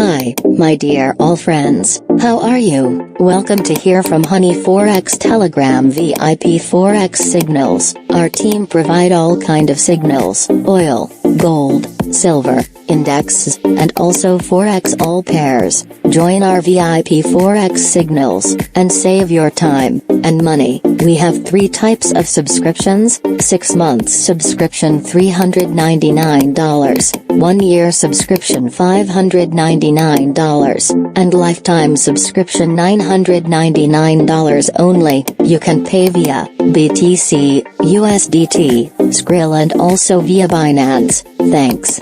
Hi, my dear all friends, how are you? Welcome to hear from Honey Forex Telegram VIP Forex signals. Our team provide all kind of signals, oil, gold, silver, indexes, and also Forex all pairs. Join our VIP Forex signals, and save your time and money. We have 3 types of subscriptions: 6 months subscription $399, 1 year subscription $599, and lifetime subscription $999 only. You can pay via BTC, USDT, Skrill and also via Binance. Thanks.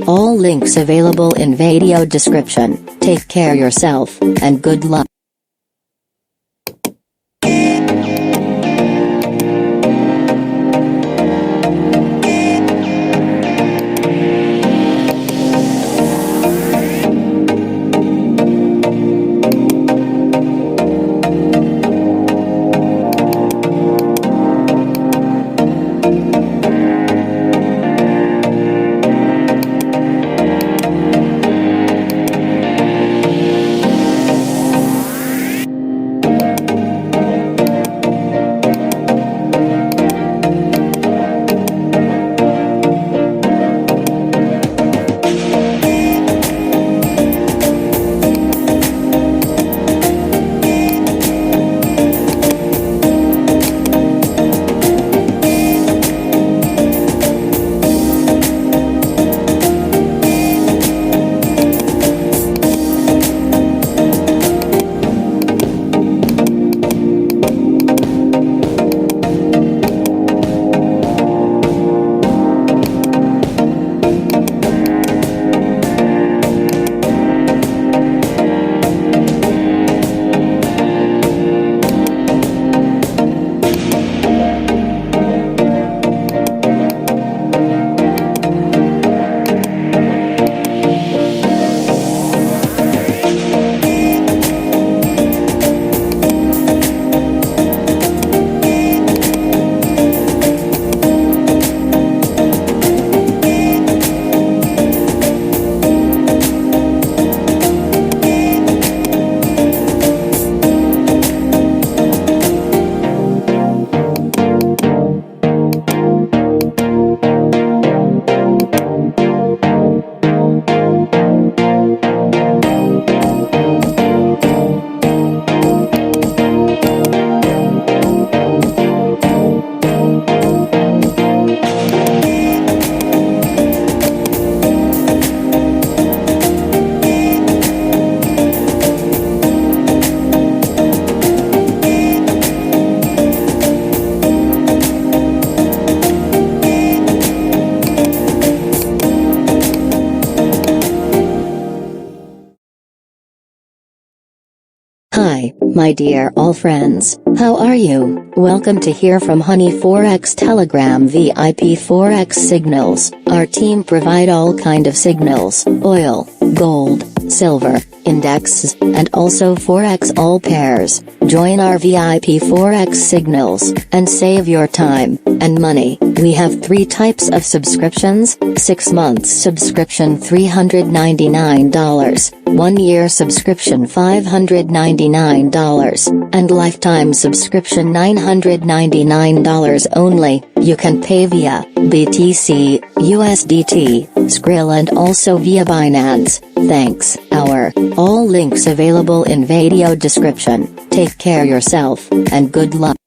All links available in video description. Take care yourself, and good luck. Hi, my dear all friends, how are you? Welcome to hear from Honey Forex Telegram VIP Forex signals. Our team provide all kind of signals, oil, gold, silver, indexes, and also Forex all pairs. Join our VIP Forex signals, and save your time and money. We have 3 types of subscriptions: 6 months subscription $399, 1 year subscription $599, and lifetime subscription $999 only. You can pay via BTC, USDT, Skrill and also via Binance. Thanks. All links available in video description. Take care yourself, and good luck.